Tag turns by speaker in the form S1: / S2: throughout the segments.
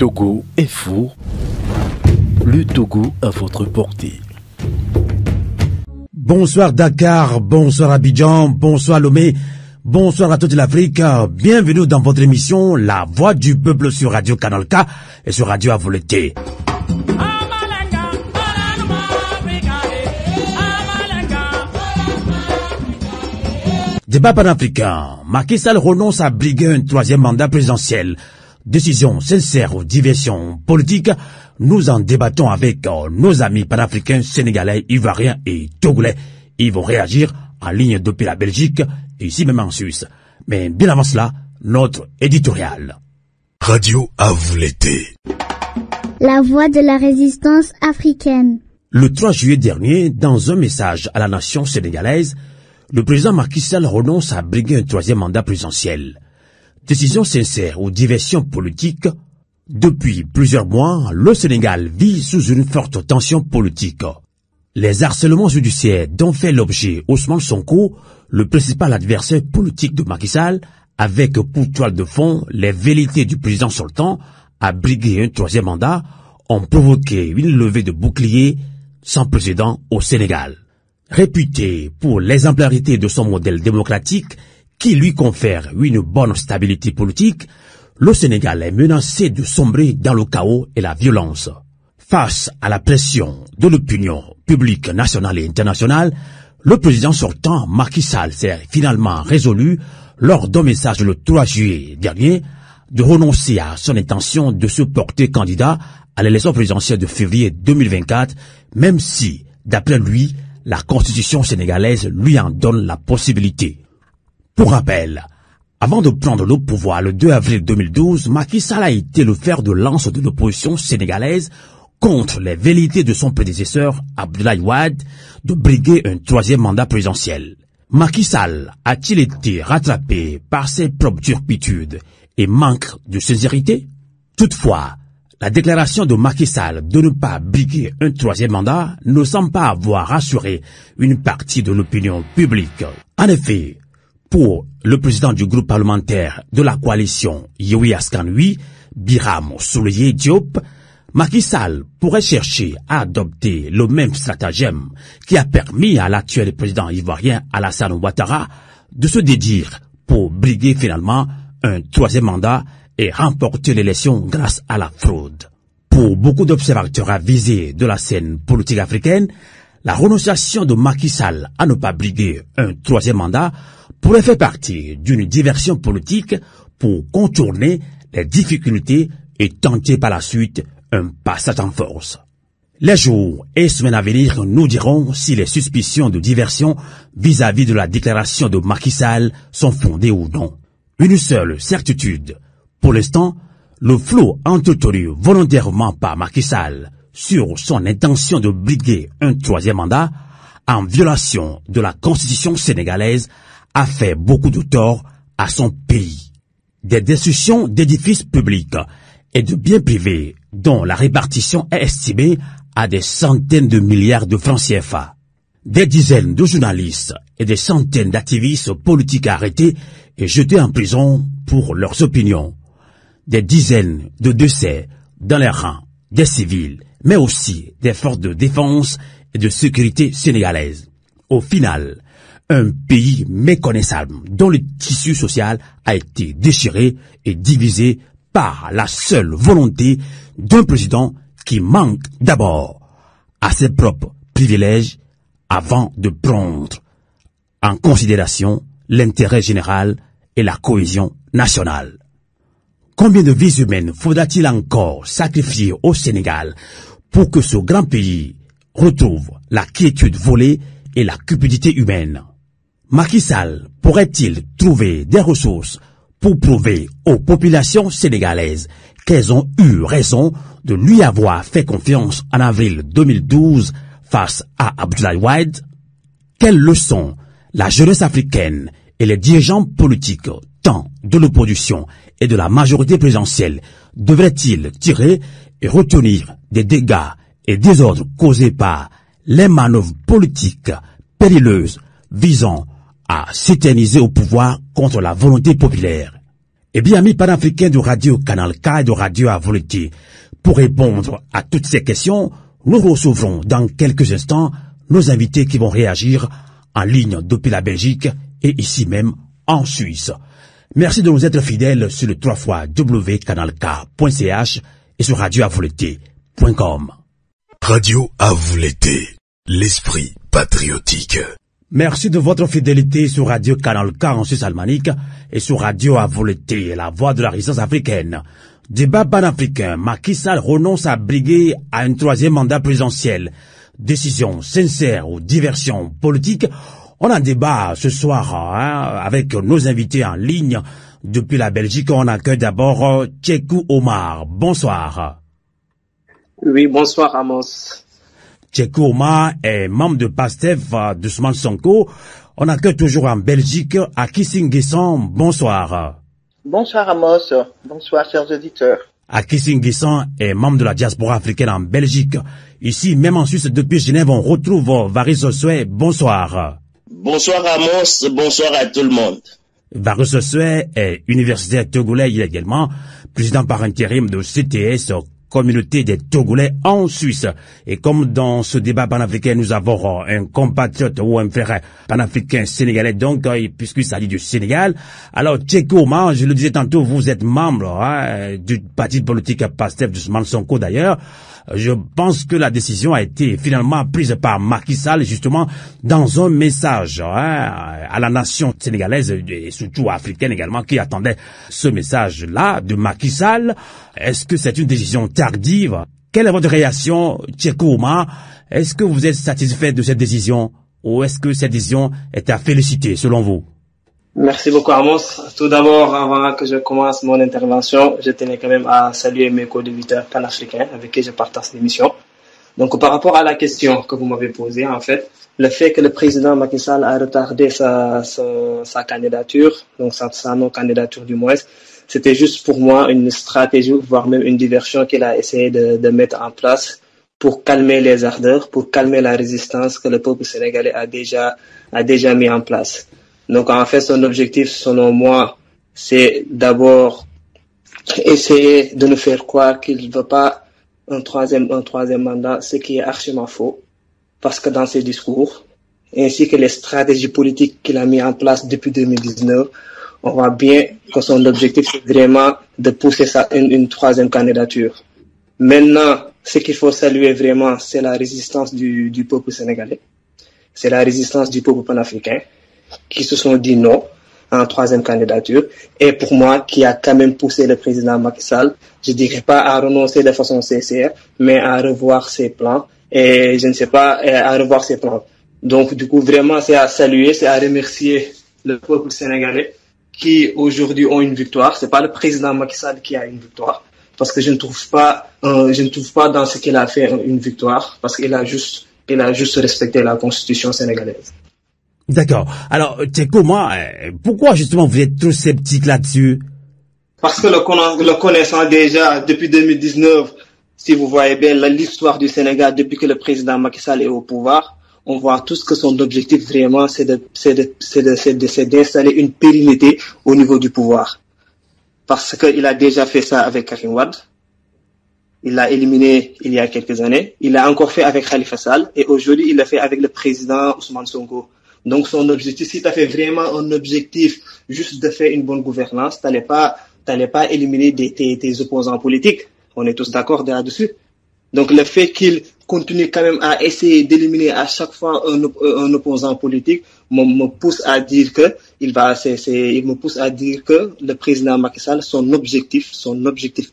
S1: Togo est fou. Le Togo à votre portée.
S2: Bonsoir Dakar, bonsoir Abidjan, bonsoir Lomé, bonsoir à toute l'Afrique. Bienvenue dans votre émission La Voix du Peuple sur Radio Canal K et sur Radio Avoleté. Débat panafricain. Macky Sall renonce à briguer un troisième mandat présidentiel. Décision sincère ou diversion politique. Nous en débattons avec nos amis panafricains, sénégalais, ivoiriens et togolais. Ils vont réagir en ligne depuis la Belgique et ici même en Suisse. Mais bien avant cela, notre éditorial.
S3: Radio Avoleté.
S4: La voix de la résistance africaine.
S2: Le 3 juillet dernier, dans un message à la nation sénégalaise, le président Macky Sall renonce à briguer un troisième mandat présidentiel. Décision sincère ou diversion politique. Depuis plusieurs mois, le Sénégal vit sous une forte tension politique. Les harcèlements judiciaires dont fait l'objet Ousmane Sonko, le principal adversaire politique de Macky Sall, avec pour toile de fond les velléités du président sortant à briguer un troisième mandat, ont provoqué une levée de boucliers sans précédent au Sénégal. Réputé pour l'exemplarité de son modèle démocratique qui lui confère une bonne stabilité politique, le Sénégal est menacé de sombrer dans le chaos et la violence. Face à la pression de l'opinion publique nationale et internationale, le président sortant Macky Sall s'est finalement résolu, lors d'un message le 3 juillet dernier, de renoncer à son intention de se porter candidat à l'élection présidentielle de février 2024, même si, d'après lui, la constitution sénégalaise lui en donne la possibilité. Pour rappel, avant de prendre le pouvoir le 2 avril 2012, Macky Sall a été le fer de lance de l'opposition sénégalaise contre les velléités de son prédécesseur Abdoulaye Wade de briguer un troisième mandat présidentiel. Macky Sall a-t-il été rattrapé par ses propres turpitudes et manque de sincérité? Toutefois, la déclaration de Macky Sall de ne pas briguer un troisième mandat ne semble pas avoir rassuré une partie de l'opinion publique. En effet, pour le président du groupe parlementaire de la coalition Yewwi Askan Wi, Birame Souleye Diop, Macky Sall pourrait chercher à adopter le même stratagème qui a permis à l'actuel président ivoirien Alassane Ouattara de se dédire pour briguer finalement un troisième mandat et remporter l'élection grâce à la fraude. Pour beaucoup d'observateurs avisés de la scène politique africaine, la renonciation de Macky Sall à ne pas briguer un troisième mandat pourrait faire partie d'une diversion politique pour contourner les difficultés et tenter par la suite un passage en force. Les jours et semaines à venir nous diront si les suspicions de diversion vis-à-vis de la déclaration de Macky Sall sont fondées ou non. Une seule certitude. Pour l'instant, le flot entretenu volontairement par Macky Sall sur son intention de briguer un troisième mandat, en violation de la constitution sénégalaise, a fait beaucoup de tort à son pays. Des destructions d'édifices publics et de biens privés dont la répartition est estimée à des centaines de milliards de francs CFA. Des dizaines de journalistes et des centaines d'activistes politiques arrêtés et jetés en prison pour leurs opinions. Des dizaines de décès dans les rangs des civils, mais aussi des forces de défense et de sécurité sénégalaises. Au final, un pays méconnaissable dont le tissu social a été déchiré et divisé par la seule volonté d'un président qui manque d'abord à ses propres privilèges avant de prendre en considération l'intérêt général et la cohésion nationale. Combien de vies humaines faudra-t-il encore sacrifier au Sénégal pour que ce grand pays retrouve la quiétude volée et la cupidité humaine? Macky Sall pourrait-il trouver des ressources pour prouver aux populations sénégalaises qu'elles ont eu raison de lui avoir fait confiance en avril 2012 face à Abdoulaye Wade? Quelles leçons la jeunesse africaine et les dirigeants politiques, tant de l'opposition et de la majorité présidentielle, devraient-ils tirer et retenir des dégâts et désordres causés par les manœuvres politiques périlleuses visant à s'éterniser au pouvoir contre la volonté populaire? Eh bien, amis panafricains de Radio Canal K et de Radio Avolete, pour répondre à toutes ces questions, nous recevrons dans quelques instants nos invités qui vont réagir en ligne depuis la Belgique et ici même en Suisse. Merci de nous être fidèles sur le www.canalk.ch et sur radioavolete.com.
S3: Radio Avolete, l'esprit patriotique.
S2: Merci de votre fidélité sur Radio Canal K en Suisse alémanique et sur Radio Avolete, la voix de la résistance africaine. Débat panafricain, Macky Sall renonce à briguer à un troisième mandat présidentiel. Décision sincère ou diversion politique? On en débat ce soir avec nos invités en ligne depuis la Belgique. On accueille d'abord Tchekou Omar. Bonsoir.
S5: Oui, bonsoir Amos.
S2: Tchekou Omar est membre de PASTEF d'Ousmane Sonko. On accueille toujours en Belgique Aki Nguessan. Bonsoir.
S6: Bonsoir Amos. Bonsoir chers auditeurs.
S2: Aki Nguessan est membre de la diaspora africaine en Belgique. Ici, même en Suisse, depuis Genève, on retrouve Varys Osoué. Bonsoir.
S7: Bonsoir Amos, bonsoir à tout le monde.
S2: Varys Osoué est universitaire togolais, il est également président par intérim de CTS, Communauté des Togolais en Suisse. Et comme dans ce débat panafricain, nous avons un compatriote ou un frère panafricain sénégalais, donc, puisqu'il s'agit du Sénégal. Alors, Tchekou Omar, je le disais tantôt, vous êtes membre du parti politique PASTEF d'Ousmane Sonko d'ailleurs. Je pense que la décision a été finalement prise par Macky Sall, justement, dans un message à la nation sénégalaise et surtout africaine également, qui attendait ce message-là de Macky Sall. Est-ce que c'est une décision tardive? Quelle est votre réaction, Tchekou Omar? Est-ce que vous êtes satisfait de cette décision ou est-ce que cette décision est à féliciter, selon vous?
S5: Merci beaucoup Amos. Tout d'abord, avant que je commence mon intervention, je tenais quand même à saluer mes co-débatteurs panafricains avec qui je partage l'émission. Donc par rapport à la question que vous m'avez posée, en fait, le fait que le président Macky Sall a retardé sa candidature, donc sa non-candidature du moins, c'était juste pour moi une stratégie, voire même une diversion qu'il a essayé de mettre en place pour calmer les ardeurs, pour calmer la résistance que le peuple sénégalais a déjà mis en place. Donc, en fait, son objectif, selon moi, c'est d'abord essayer de nous faire croire qu'il ne veut pas un troisième mandat, ce qui est archiment faux. Parce que dans ses discours, ainsi que les stratégies politiques qu'il a mis en place depuis 2019, on voit bien que son objectif, c'est vraiment de pousser une troisième candidature. Maintenant, ce qu'il faut saluer vraiment, c'est la résistance du peuple sénégalais. C'est la résistance du peuple panafricain, qui se sont dit non à une troisième candidature, et pour moi, qui a quand même poussé le président Macky Sall, je dirais pas à renoncer de façon sincère, mais à revoir ses plans, et je ne sais pas, à revoir ses plans. Donc, du coup, vraiment, c'est à saluer, c'est à remercier le peuple sénégalais, qui aujourd'hui ont une victoire. C'est pas le président Macky Sall qui a une victoire, parce que je ne trouve pas dans ce qu'il a fait une victoire, parce qu'il a juste respecté la constitution sénégalaise.
S2: D'accord. Alors, Tchekou, pourquoi justement vous êtes trop sceptique là-dessus?
S5: Parce que le connaissant déjà depuis 2019, si vous voyez bien l'histoire du Sénégal depuis que le président Macky Sall est au pouvoir, on voit tous que son objectif vraiment c'est d'installer une pérennité au niveau du pouvoir. Parce qu'il a déjà fait ça avec Karim Wade. Il l'a éliminé il y a quelques années. Il l'a encore fait avec Khalifa Sall. Et aujourd'hui, il l'a fait avec le président Ousmane Sonko. Donc, son objectif, si tu as fait vraiment un objectif juste de faire une bonne gouvernance, t'allais pas éliminer tes opposants politiques. On est tous d'accord là-dessus. Donc, le fait qu'il continue quand même à essayer d'éliminer à chaque fois un opposant politique me pousse à dire que le président Macky Sall, son objectif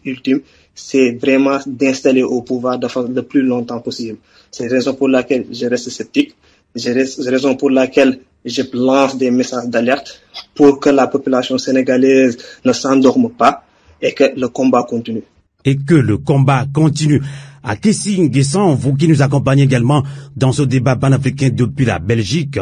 S5: ultime, c'est vraiment d'installer au pouvoir le plus longtemps possible. C'est la raison pour laquelle je reste sceptique. C'est la raison pour laquelle je lance des messages d'alerte pour que la population sénégalaise ne s'endorme pas et que le combat continue.
S2: Aki Nguessan, vous qui nous accompagnez également dans ce débat panafricain depuis la Belgique,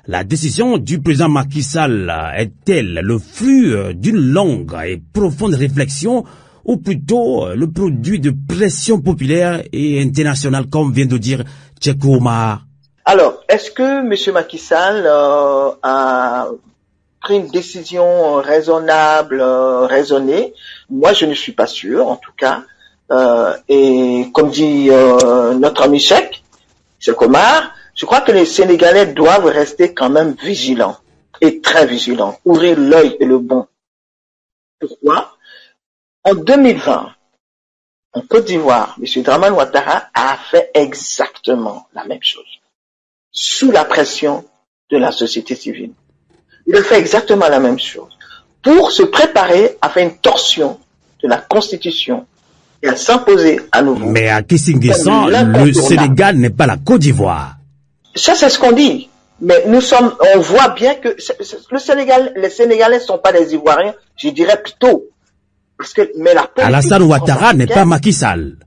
S2: la décision du président Macky Sall est-elle le fruit d'une longue et profonde réflexion ou plutôt le produit de pression populaire et internationale, comme vient de dire Tchekou Omar?
S6: Alors, est-ce que M. Macky Sall a pris une décision raisonnable, raisonnée? Moi, je ne suis pas sûr, en tout cas. Et comme dit notre ami Cheikh Omar, je crois que les Sénégalais doivent rester quand même vigilants, et très vigilants, ouvrir l'œil et le bon. Pourquoi? En 2020, en Côte d'Ivoire, M. Dramane Ouattara a fait exactement la même chose, sous la pression de la société civile. Il a fait exactement la même chose, pour se préparer à faire une torsion de la Constitution et à s'imposer à nouveau.
S2: Mais à Kissinguissan, le Sénégal n'est pas la Côte d'Ivoire.
S6: Ça, c'est ce qu'on dit. Mais on voit bien que les Sénégalais ne sont pas des Ivoiriens, je dirais plutôt. Mais la politique
S2: Alassane Ouattara n'est pas Macky Sall.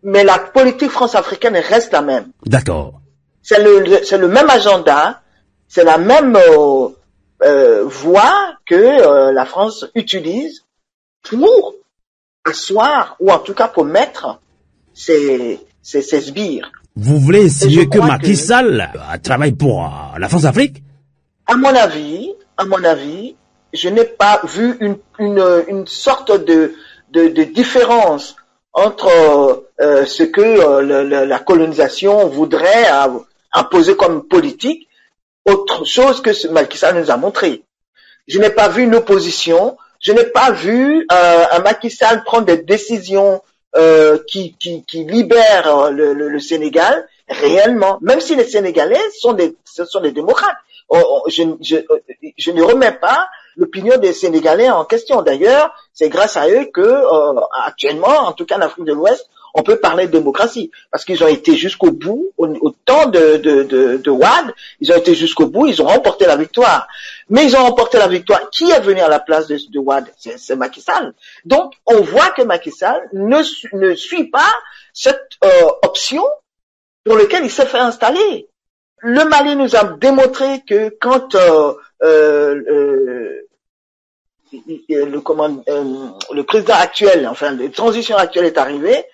S6: Mais la politique france-africaine reste la même.
S2: D'accord.
S6: C'est le même agenda, c'est la même voie que la France utilise pour asseoir, ou en tout cas pour mettre ses sbires.
S2: Vous voulez insinuer que Macky Sall travaille pour la France-Afrique?
S6: À mon avis, je n'ai pas vu une sorte de différence entre ce que la colonisation voudrait imposer comme politique, autre chose que ce Macky Sall nous a montré. Je n'ai pas vu une opposition, je n'ai pas vu un Macky Sall prendre des décisions qui libèrent le Sénégal réellement, même si les Sénégalais sont des démocrates. Je ne remets pas l'opinion des Sénégalais en question. D'ailleurs, c'est grâce à eux que actuellement, en tout cas en Afrique de l'Ouest, on peut parler de démocratie, parce qu'ils ont été jusqu'au bout, au temps de Wade, ils ont été jusqu'au bout, ils ont remporté la victoire. Mais ils ont remporté la victoire. Qui est venu à la place de Wade? C'est Macky Sall. Donc, on voit que Macky Sall ne suit pas cette option pour laquelle il s'est fait installer. Le Mali nous a démontré que quand le président actuel, enfin, la transition actuelle est arrivée,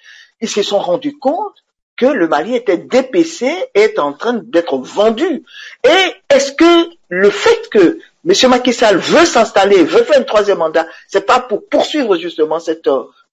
S6: ils se sont rendus compte que le Mali était dépecé et est en train d'être vendu. Et est-ce que le fait que M. Macky Sall veut s'installer, veut faire un troisième mandat, c'est pas pour poursuivre justement cette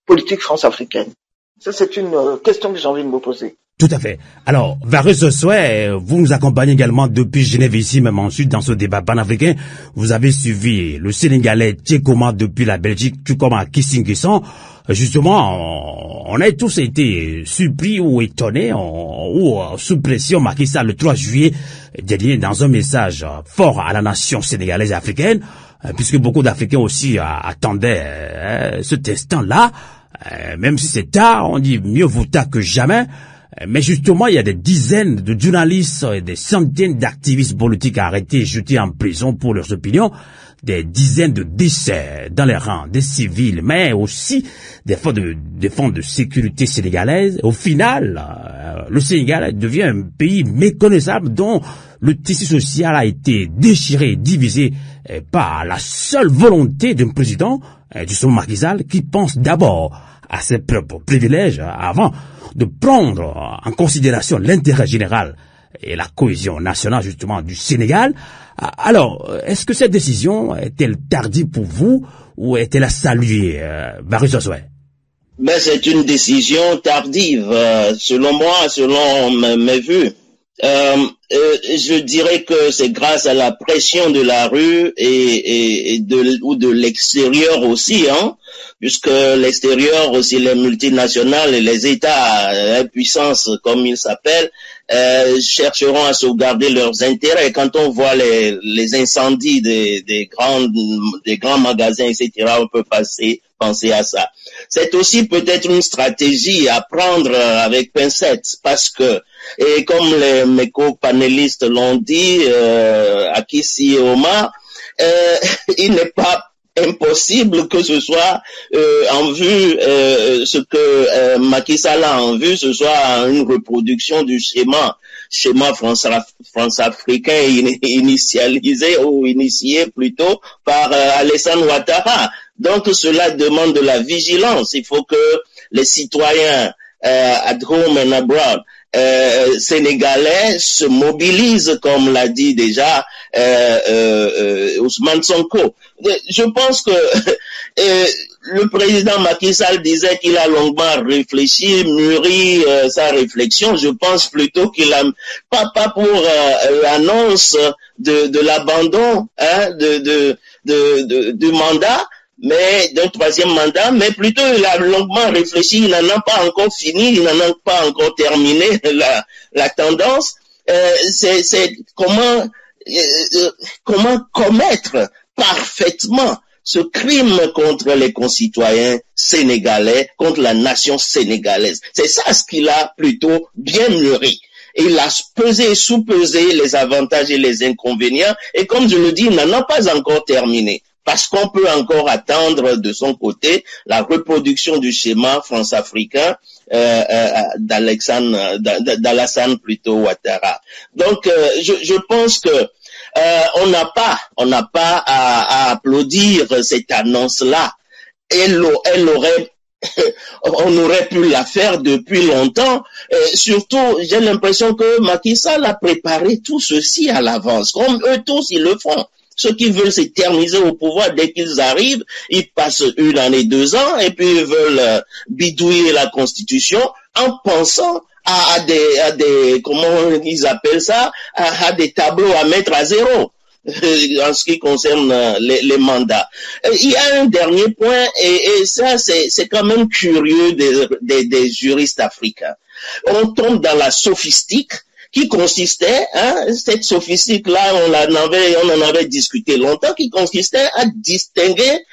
S6: politique france-africaine? Ça, c'est une question que j'ai envie de me poser.
S2: Tout à fait. Alors, Varus Sosoué, vous nous accompagnez également depuis Genève ici, même ensuite dans ce débat panafricain. Vous avez suivi le Sénégalais Tchekoma depuis la Belgique, Tchekoma à Kissinguissan. Justement, on a tous été surpris ou étonnés ou sous pression Macky Sall le 3 juillet dernier dans un message fort à la nation sénégalaise et africaine, puisque beaucoup d'Africains aussi attendaient ce instant-là. Même si c'est tard, on dit mieux vaut tard que jamais. Mais justement, il y a des dizaines de journalistes et des centaines d'activistes politiques arrêtés et jetés en prison pour leurs opinions, des dizaines de décès dans les rangs des civils, mais aussi des fonds de sécurité sénégalaises. Au final, le Sénégal devient un pays méconnaissable dont le tissu social a été déchiré, divisé par la seule volonté d'un président, justement Macky Sall, qui pense d'abord à ses propres privilèges avant de prendre en considération l'intérêt général et la cohésion nationale justement du Sénégal. Alors, est-ce que cette décision est-elle tardive pour vous ou est-elle à saluer, Varus Sosoué?
S7: Ben, c'est une décision tardive, selon moi, selon mes vues. Je dirais que c'est grâce à la pression de la rue ou de l'extérieur aussi, hein, puisque l'extérieur aussi, les multinationales et les États, les puissances comme ils s'appellent, chercheront à sauvegarder leurs intérêts. Quand on voit les incendies des grands magasins, etc., on peut penser à ça. C'est aussi peut-être une stratégie à prendre avec pincettes, parce que, et comme mes co-panélistes l'ont dit, Akissi et Omar, il n'est pas impossible que ce soit en vue, ce que Macky Sall a en vue, ce soit une reproduction du schéma France-africain initialisé ou initié plutôt par Alassane Ouattara. Donc cela demande de la vigilance. Il faut que les citoyens at home and abroad sénégalais se mobilisent, comme l'a dit déjà Ousmane Sonko. Je pense que le président Macky Sall disait qu'il a longuement réfléchi, mûri sa réflexion. Je pense plutôt qu'il a pas pour l'annonce de l'abandon du mandat, mais d'un troisième mandat, mais plutôt il a longuement réfléchi, il n'en a pas encore fini, il n'en a pas encore terminé la tendance. C'est comment commettre parfaitement ce crime contre les concitoyens sénégalais, contre la nation sénégalaise. C'est ça ce qu'il a plutôt bien mûri. Il a pesé et sous-pesé les avantages et les inconvénients, et comme je le dis, il n'en a pas encore terminé. Parce qu'on peut encore attendre de son côté la reproduction du schéma france-africain d'Alassane plutôt Ouattara. Donc, je pense que on n'a pas à applaudir cette annonce-là. On aurait pu la faire depuis longtemps. Surtout, j'ai l'impression que Macky Sall a préparé tout ceci à l'avance, comme eux tous ils le font. Ceux qui veulent s'éterniser au pouvoir, dès qu'ils arrivent, ils passent 1 année, 2 ans, et puis ils veulent bidouiller la Constitution en pensant à des comment ils appellent ça, à des tableaux à mettre à zéro en ce qui concerne les mandats. Il y a un dernier point, et ça c'est quand même curieux des juristes africains. On tombe dans la sophistique qui consistait, cette sophistique-là, on en avait discuté longtemps, qui consistait à distinguer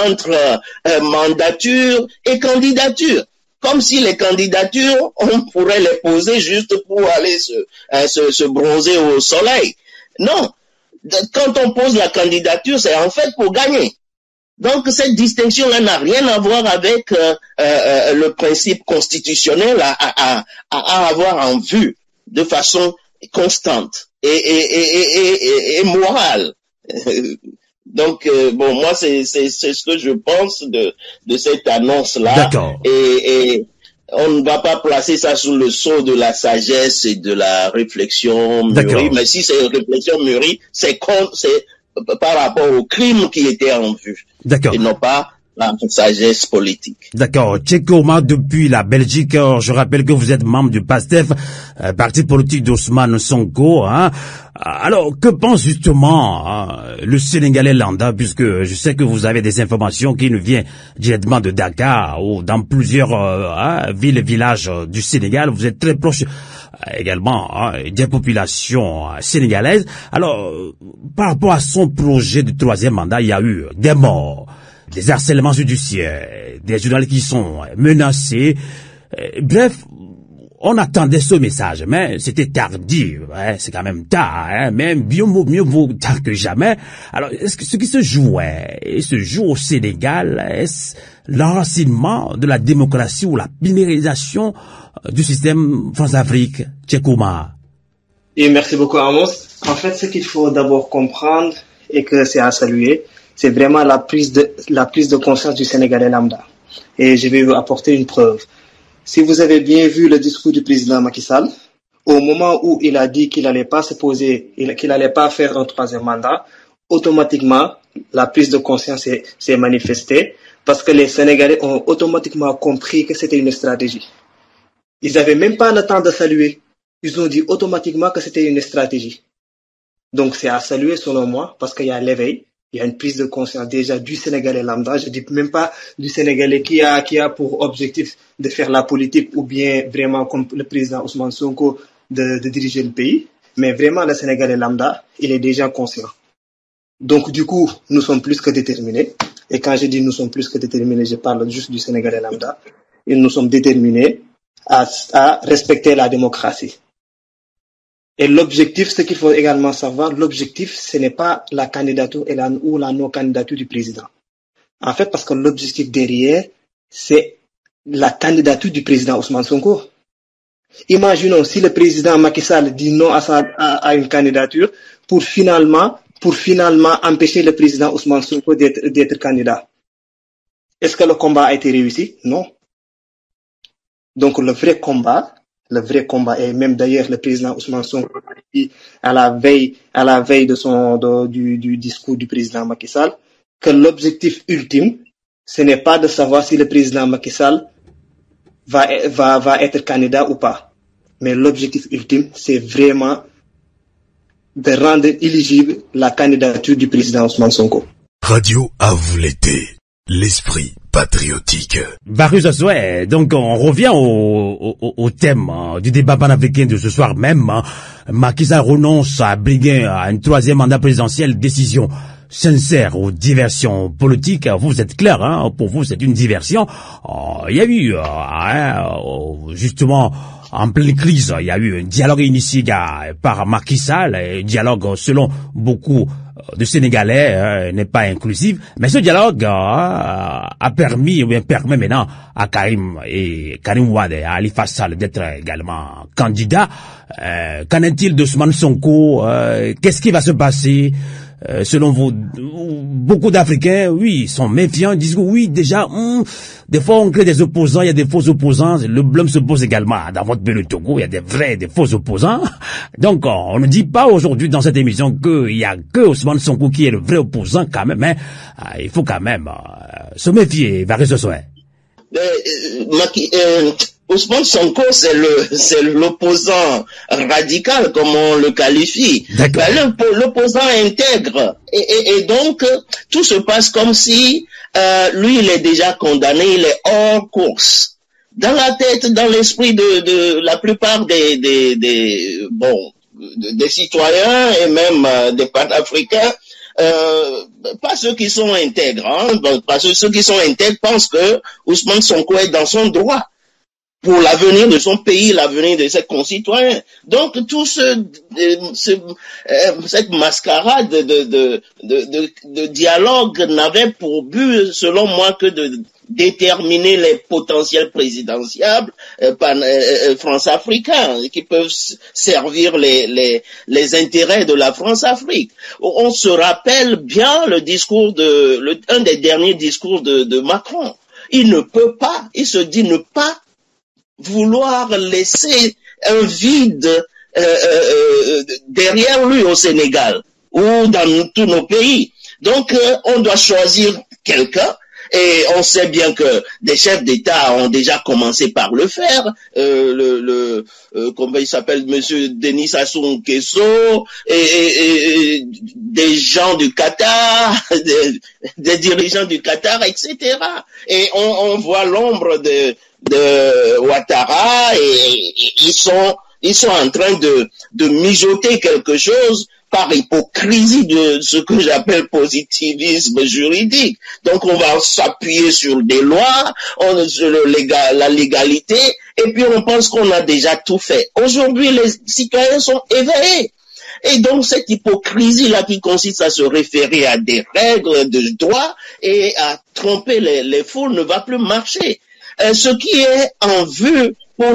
S7: entre mandature et candidature. Comme si les candidatures, on pourrait les poser juste pour aller se bronzer au soleil. Non. Quand on pose la candidature, c'est en fait pour gagner. Donc cette distinction-là n'a rien à voir avec le principe constitutionnel à avoir en vue de façon constante et morale. Donc bon, moi c'est ce que je pense de cette annonce-là.
S2: D'accord.
S7: Et on ne va pas placer ça sous le sceau de la sagesse et de la réflexion mûrie. Mais si c'est une réflexion mûrie, c'est par rapport au crime qui était en vue.
S2: D'accord.
S7: Et non pas la sagesse politique.
S2: D'accord. Tchéko Oumar, depuis la Belgique, je rappelle que vous êtes membre du PASTEF, parti politique d'Ousmane Sonko. Alors, que pense justement le Sénégalais lambda, puisque je sais que vous avez des informations qui nous viennent directement de Dakar ou dans plusieurs villes et villages du Sénégal. Vous êtes très proche également des populations sénégalaises. Alors, par rapport à son projet de 3e mandat, il y a eu des morts, des harcèlements judiciaires, des journalistes qui sont menacés. Bref, on attendait ce message, mais c'était tardif. C'est quand même tard, mais mieux vaut tard que jamais. Alors, est-ce que ce qui se joue au Sénégal, est-ce l'enracinement de la démocratie ou la minéralisation du système France-Afrique, Tchéko Oumar?
S5: Et merci beaucoup, Amos. En fait, ce qu'il faut d'abord comprendre et que c'est à saluer, c'est vraiment la prise de conscience du Sénégalais lambda. Et je vais vous apporter une preuve. Si vous avez bien vu le discours du président Macky Sall, au moment où il a dit qu'il n'allait pas se poser, qu'il n'allait pas faire un 3e mandat, automatiquement, la prise de conscience s'est manifestée parce que les Sénégalais ont automatiquement compris que c'était une stratégie. Ils n'avaient même pas le temps de saluer. Ils ont dit automatiquement que c'était une stratégie. Donc c'est à saluer selon moi parce qu'il y a l'éveil. Il y a une prise de conscience déjà du Sénégalais lambda. Je dis même pas du Sénégalais qui a pour objectif de faire la politique ou bien vraiment comme le président Ousmane Sonko de diriger le pays. Mais vraiment le Sénégalais lambda, il est déjà conscient. Donc du coup, nous sommes plus que déterminés. Et quand je dis nous sommes plus que déterminés, je parle juste du Sénégalais lambda. Et nous sommes déterminés à respecter la démocratie. Et l'objectif, ce qu'il faut également savoir, l'objectif, ce n'est pas la candidature ou la non-candidature du président. En fait, parce que l'objectif derrière, c'est la candidature du président Ousmane Sonko. Imaginons si le président Macky Sall dit non à une candidature pour finalement empêcher le président Ousmane Sonko d'être candidat. Est-ce que le combat a été réussi? Non. Donc le vrai combat, le vrai combat. Et même d'ailleurs, le président Ousmane Sonko a dit à la veille du discours du président Macky Sall que l'objectif ultime, ce n'est pas de savoir si le président Macky Sall va être candidat ou pas. Mais l'objectif ultime, c'est vraiment de rendre éligible la candidature du président Ousmane Sonko.
S3: Radio à vous l'été, l'esprit patriotique.
S2: Varus Asoué, donc on revient au thème du débat panafricain de ce soir même. Macky Sall renonce à briguer un troisième mandat présidentiel, décision sincère aux diversions politiques. Vous êtes clair, hein, pour vous c'est une diversion. Il y a eu justement en pleine crise, il y a eu un dialogue initié par Macky Sall, un dialogue selon beaucoup de Sénégalais n'est pas inclusif, mais ce dialogue a permis ou bien permet maintenant à Karim Wade et à Khalifa Sall d'être également candidats. Qu'en est-il d'Ousmane Sonko? Qu'est-ce qui va se passer? Selon vous, beaucoup d'Africains, oui, sont méfiants, disent oui, déjà, des fois on crée des opposants, il y a des faux opposants, le blâme se pose également dans votre pays le Togo, il y a des vrais, des faux opposants. Donc, on ne dit pas aujourd'hui dans cette émission qu'il y a que Ousmane Sonko qui est le vrai opposant quand même, hein. Il faut quand même se méfier, Varus Asoué.
S7: Ousmane Sonko, c'est l'opposant radical, comme on le qualifie. L'opposant intègre. Et donc, tout se passe comme si, lui, il est déjà condamné, il est hors course. Dans la tête, dans l'esprit de la plupart des citoyens et même des panafricains, pas ceux qui sont intègres, hein, parce que ceux qui sont intègres pensent que Ousmane Sonko est dans son droit pour l'avenir de son pays, l'avenir de ses concitoyens. Donc tout cette mascarade de dialogue n'avait pour but, selon moi, que de déterminer les potentiels présidentiables France-africains qui peuvent servir les intérêts de la France-Afrique. On se rappelle bien le discours un des derniers discours de Macron. Il ne peut pas, il se dit ne pas vouloir laisser un vide derrière lui au Sénégal ou dans tous nos pays. Donc, on doit choisir quelqu'un. Et on sait bien que des chefs d'État ont déjà commencé par le faire. Comment il s'appelle, Monsieur Denis Sassou Nguesso, et des gens du Qatar, des dirigeants du Qatar, etc. Et on voit l'ombre de Ouattara, et ils sont en train de mijoter quelque chose par hypocrisie de ce que j'appelle positivisme juridique. Donc on va s'appuyer sur des lois, sur la légalité, et puis on pense qu'on a déjà tout fait. Aujourd'hui, les citoyens sont éveillés. Et donc cette hypocrisie-là qui consiste à se référer à des règles de droit et à tromper les foules ne va plus marcher. Ce qui est en vue pour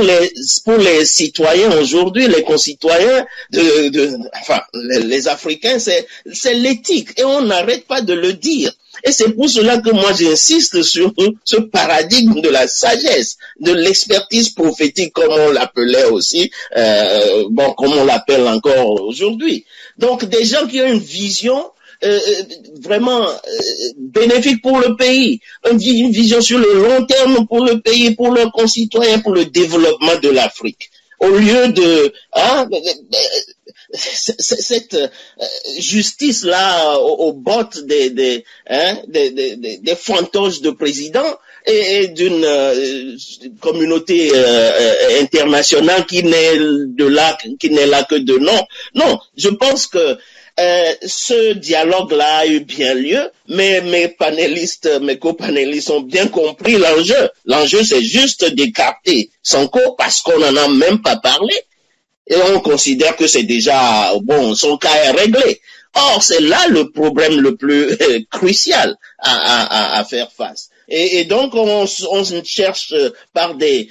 S7: les citoyens aujourd'hui, les concitoyens les Africains, c'est l'éthique, et on n'arrête pas de le dire. Et c'est pour cela que moi j'insiste sur ce paradigme de la sagesse, de l'expertise prophétique, comme on l'appelait aussi, comme on l'appelle encore aujourd'hui. Donc des gens qui ont une vision vraiment bénéfique pour le pays, une vision sur le long terme pour le pays, pour leurs concitoyens, pour le développement de l'Afrique. Au lieu de cette justice là aux bottes des fantoches de présidents et d'une communauté internationale qui n'est là que de nom. Non, je pense que ce dialogue-là a eu bien lieu, mais mes copanélistes ont bien compris l'enjeu. L'enjeu, c'est juste d'écarter Sonko parce qu'on n'en a même pas parlé. Et on considère que c'est déjà, son cas est réglé. Or, c'est là le problème le plus crucial à faire face. Et donc, on cherche par des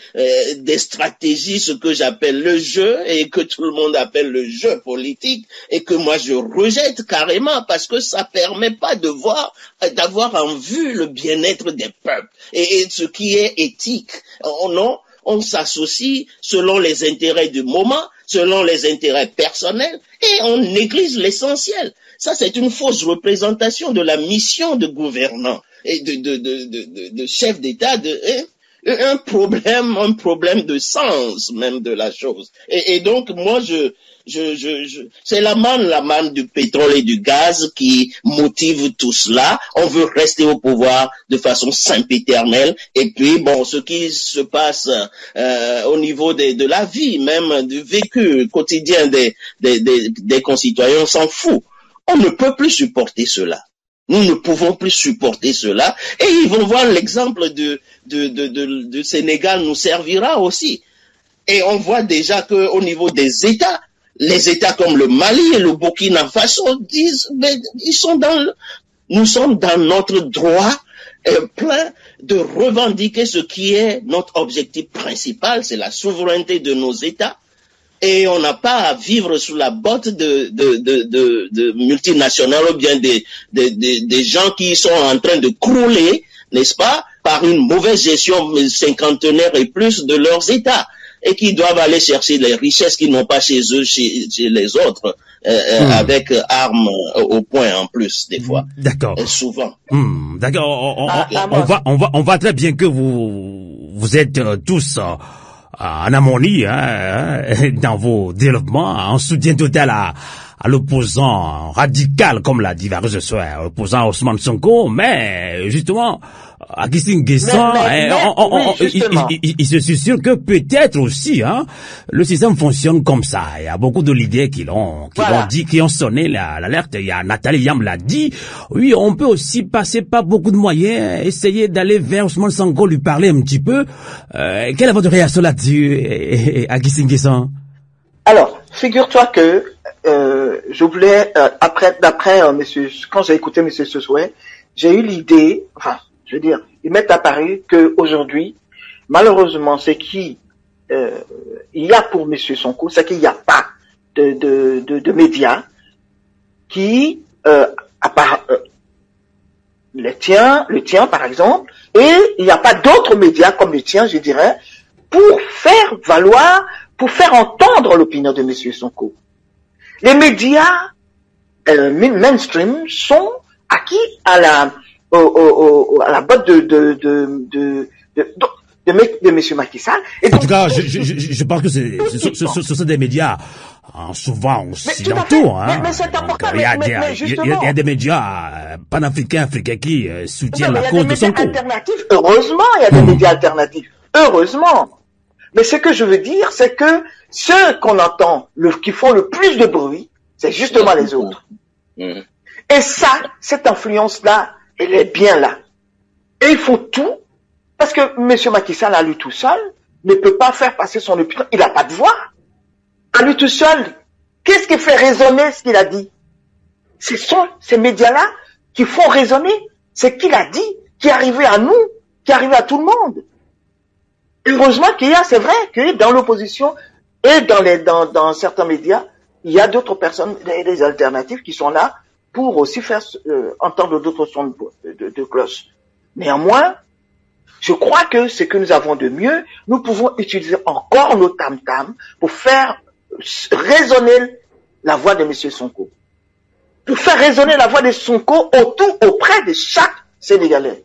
S7: stratégies ce que j'appelle le jeu et que tout le monde appelle le jeu politique et que moi je rejette carrément parce que ça permet pas d'avoir en vue le bien-être des peuples et ce qui est éthique. on s'associe selon les intérêts du moment, selon les intérêts personnels, et on néglige l'essentiel. Ça, c'est une fausse représentation de la mission de gouvernant et de chef d'État, un problème de sens même de la chose. Et donc, moi, c'est la manne du pétrole et du gaz qui motive tout cela. On veut rester au pouvoir de façon sempiternelle. Et puis, bon, ce qui se passe au niveau de la vie, même du vécu quotidien des concitoyens, on s'en fout. On ne peut plus supporter cela. Nous ne pouvons plus supporter cela. Et ils vont voir l'exemple du Sénégal nous servira aussi. Et on voit déjà qu'au niveau des États, les États comme le Mali et le Burkina Faso disent, mais nous sommes dans notre droit plein de revendiquer ce qui est notre objectif principal, c'est la souveraineté de nos États. Et on n'a pas à vivre sous la botte de multinationales ou bien des gens qui sont en train de crouler, n'est-ce pas, par une mauvaise gestion cinquantenaire et plus de leurs États, et qui doivent aller chercher les richesses qu'ils n'ont pas chez eux, chez les autres, avec armes au poing en plus, des fois.
S2: D'accord.
S7: Souvent.
S2: D'accord. On va très bien que vous êtes tous en harmonie dans vos développements, en soutien total à l'opposant radical, comme l'a dit Varus ce soir, l'opposant Ousmane Sonko, mais justement, Aguisin Nguessan, il se sûr que peut-être aussi, le système fonctionne comme ça. Il y a beaucoup de leaders qui l'ont dit, qui ont sonné l'alerte. Il y a Nathalie Yam l'a dit. Oui, on peut aussi passer par beaucoup de moyens, essayer d'aller vers Ousmane Sonko, lui parler un petit peu. Quelle est votre réaction là-dessus, Aguisin Nguessan?
S6: Alors, figure-toi que je voulais, quand j'ai écouté monsieur Sosoué, j'ai eu l'idée, je veux dire, il m'est apparu que aujourd'hui, malheureusement, ce qui il y a pour monsieur Sonko, c'est qu'il n'y a pas de médias qui, à part le tien par exemple, et il n'y a pas d'autres médias comme le tien, je dirais, pour faire valoir, pour faire entendre l'opinion de monsieur Sonko. Les médias mainstream sont acquis à la botte de monsieur Macky Sall. Et
S2: en tout cas, je pense que ce sont des médias souvent occidentaux.
S6: Mais c'est important.
S2: Il y a des médias panafricains, africains qui soutiennent la cause de Sonko.
S6: Heureusement, il y a des médias alternatifs. Heureusement. Mais ce que je veux dire, c'est que ceux qu'on entend, qui font le plus de bruit, c'est justement les autres. Et ça, cette influence-là, elle est bien là. Et ils font tout, parce que M. Macky Sall, à lui tout seul, ne peut pas faire passer son opinion. Il n'a pas de voix. À lui tout seul, qu'est-ce qui fait résonner ce qu'il a dit? Ce sont ces médias-là qui font résonner ce qu'il a dit, qui est arrivé à nous, qui est arrivé à tout le monde. Heureusement c'est vrai que dans l'opposition et dans certains médias, il y a d'autres personnes, des alternatives qui sont là pour aussi faire entendre d'autres sons de cloche. Néanmoins, je crois que ce que nous avons de mieux, nous pouvons utiliser encore nos tam-tams pour faire résonner la voix de M. Sonko. Pour faire résonner la voix de Sonko auprès de chaque Sénégalais.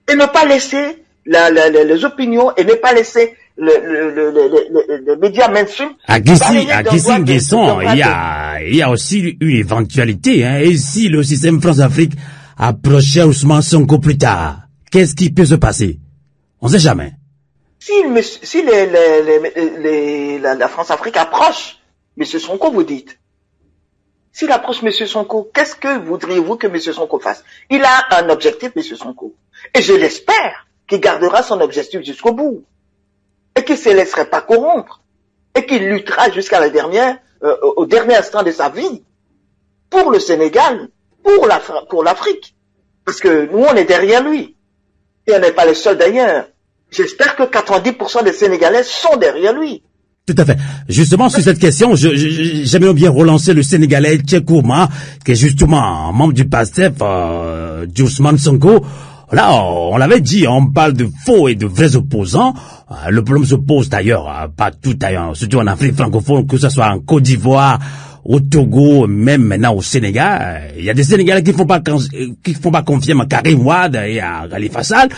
S6: Et ne pas laisser les opinions et ne pas laisser les médias mainstream.
S2: Aguisin Nguessan, il y a aussi une éventualité, et si le système France-Afrique approchait Ousmane Sonko plus tard, qu'est-ce qui peut se passer? On ne sait jamais.
S6: Si la France-Afrique approche M. Sonko, vous dites. S'il approche M. Sonko, qu'est-ce que voudriez-vous que M. Sonko fasse? Il a un objectif, M. Sonko. Et je l'espère qu'il gardera son objectif jusqu'au bout. Et qu'il ne se laisserait pas corrompre. Et qu'il luttera jusqu'à au dernier instant de sa vie. Pour le Sénégal. Pour l'Afrique. Parce que nous, on est derrière lui. Et on n'est pas les seuls d'ailleurs. J'espère que 90% des Sénégalais sont derrière lui.
S2: Tout à fait. Justement, sur cette question, j'aimerais bien relancer le Sénégalais Tchekouma, qui est justement membre du PASTEF, d'Ousmane Sonko. Là, on l'avait dit, on parle de faux et de vrais opposants. Le problème se pose d'ailleurs, pas tout ailleurs, surtout en Afrique francophone, que ce soit en Côte d'Ivoire, au Togo, même maintenant au Sénégal. Il y a des Sénégalais qui font pas confiance à Karim Wade et à Khalifa Sall.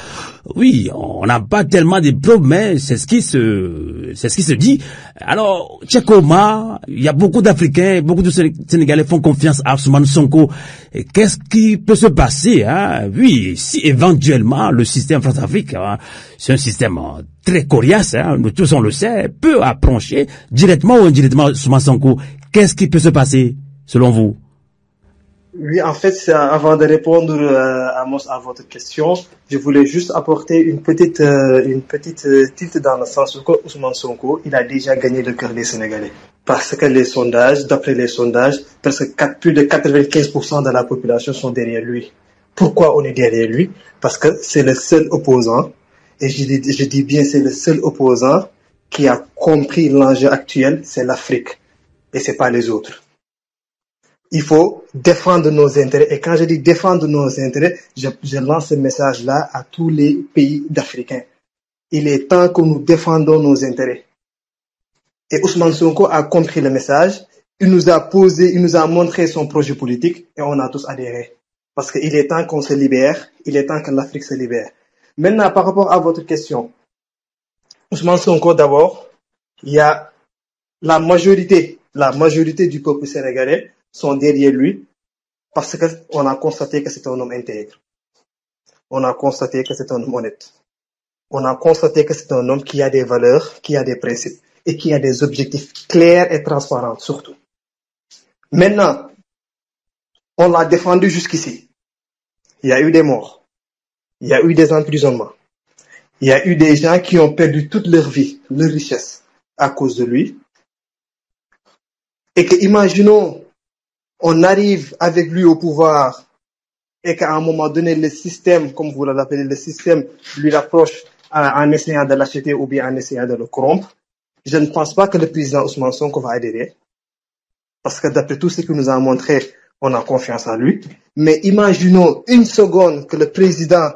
S2: Oui, on n'a pas tellement de preuves, mais c'est ce qui se dit. Alors, Tchekoma, il y a beaucoup d'Africains, beaucoup de Sénégalais font confiance à Ousmane Sonko. Et qu'est-ce qui peut se passer, hein? Oui, si éventuellement le système France-Afrique, hein, c'est un système très coriace, hein, nous tous on le sait, peut approcher directement ou indirectement Ousmane Sonko. Qu'est-ce qui peut se passer, selon vous?
S5: Oui, en fait, avant de répondre à votre question, je voulais juste apporter une petite tilte dans le sens où Ousmane Sonko, il a déjà gagné le cœur des Sénégalais. Parce que les sondages, d'après les sondages, plus de 95% de la population sont derrière lui. Pourquoi on est derrière lui? Parce que c'est le seul opposant, et je dis bien c'est le seul opposant qui a compris l'enjeu actuel, c'est l'Afrique, et c'est pas les autres. Il faut défendre nos intérêts. Et quand je dis défendre nos intérêts, je lance ce message-là à tous les pays d'Africains. Il est temps que nous défendons nos intérêts. Et Ousmane Sonko a compris le message. Il nous a montré son projet politique et on a tous adhéré. Parce qu'il est temps qu'on se libère. Il est temps que l'Afrique se libère. Maintenant, par rapport à votre question, Ousmane Sonko d'abord, il y a la majorité du peuple sénégalais sont derrière lui parce qu'on a constaté que c'est un homme intègre. On a constaté que c'est un homme honnête. On a constaté que c'est un homme qui a des valeurs, qui a des principes et qui a des objectifs clairs et transparents surtout. Maintenant, on l'a défendu jusqu'ici. Il y a eu des morts. Il y a eu des emprisonnements. Il y a eu des gens qui ont perdu toute leur vie, leur richesse à cause de lui. Et que, imaginons, on arrive avec lui au pouvoir et qu'à un moment donné, le système, comme vous l'appelez, le système lui rapproche en essayant de l'acheter ou bien en essayant de le corrompre. Je ne pense pas que le président Ousmane Sonko va adhérer. Parce que d'après tout ce qu'il nous a montré, on a confiance en lui. Mais imaginons une seconde que le président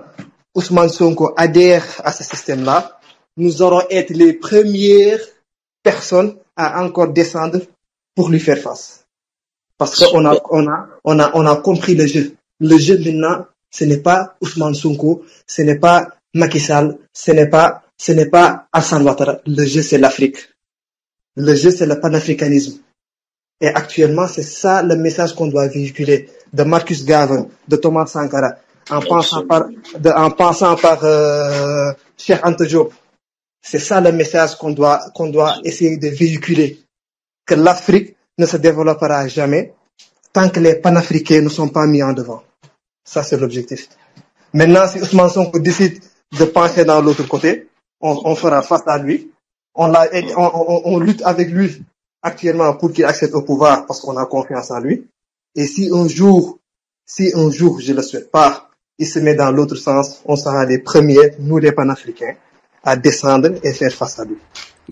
S5: Ousmane Sonko adhère à ce système-là. Nous aurons été les premières personnes à encore descendre pour lui faire face. Parce qu'on a compris le jeu. Le jeu maintenant, ce n'est pas Ousmane Sonko, ce n'est pas Macky Sall, ce n'est pas Alassane Ouattara. Le jeu, c'est l'Afrique. Le jeu, c'est le panafricanisme. Et actuellement, c'est ça le message qu'on doit véhiculer de Marcus Garvey, de Thomas Sankara, en passant par Cheikh Anta Diop. C'est ça le message qu'on doit essayer de véhiculer. Que l'Afrique ne se développera jamais tant que les panafricains ne sont pas mis en devant. Ça, c'est l'objectif. Maintenant, si Ousmane Sonko décide de pencher dans l'autre côté, on fera face à lui. On lutte avec lui actuellement pour qu'il accède au pouvoir parce qu'on a confiance en lui. Et si un jour, je le souhaite pas, il se met dans l'autre sens, on sera les premiers, nous les panafricains, à descendre et faire face à lui.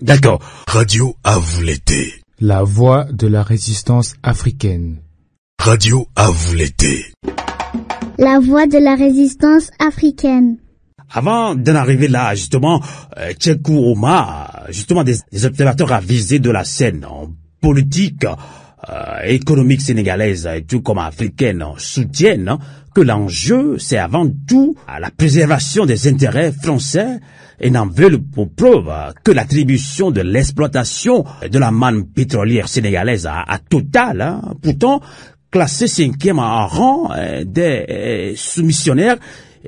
S2: D'accord.
S3: Radio à vous l'été.
S8: La voix de la résistance africaine.
S3: Radio à vous l'été.
S4: La voix de la résistance africaine.
S2: Avant d'en arriver là, justement, Tchekou Oma, justement des observateurs avisés de la scène politique, économique sénégalaise et tout comme africaine soutiennent que l'enjeu, c'est avant tout la préservation des intérêts français et n'en veulent pour preuve que l'attribution de l'exploitation de la manne pétrolière sénégalaise à Total, pourtant classé 5e en rang des soumissionnaires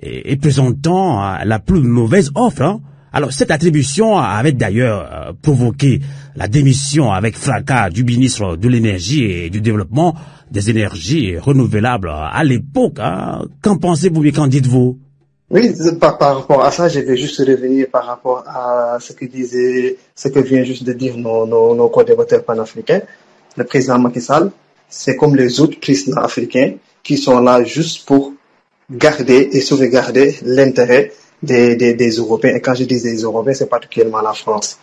S2: et présentant la plus mauvaise offre. Alors cette attribution avait d'ailleurs provoqué la démission avec fracas du ministre de l'énergie et du développement des énergies renouvelables à l'époque. Qu'en pensez-vous et qu'en dites-vous?
S5: Oui, par rapport à ça, je vais juste revenir par rapport à ce que vient juste de dire nos co-débatteurs panafricains. Le président Macky Sall, c'est comme les autres présidents africains qui sont là juste pour garder et sauvegarder l'intérêt des Européens. Et quand je dis des Européens, c'est particulièrement la France.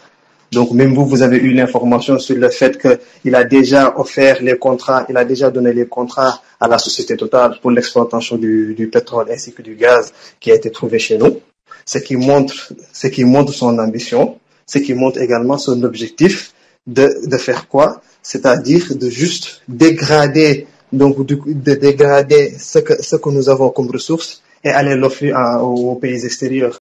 S5: Donc même vous avez eu l'information sur le fait qu'il a déjà offert les contrats, il a déjà donné les contrats à la société Total pour l'exploitation du pétrole ainsi que du gaz qui a été trouvé chez nous. Ce qui montre son ambition, ce qui montre également son objectif de faire quoi? C'est-à-dire de juste dégrader, de dégrader ce que nous avons comme ressources et aller l'offrir aux pays extérieurs.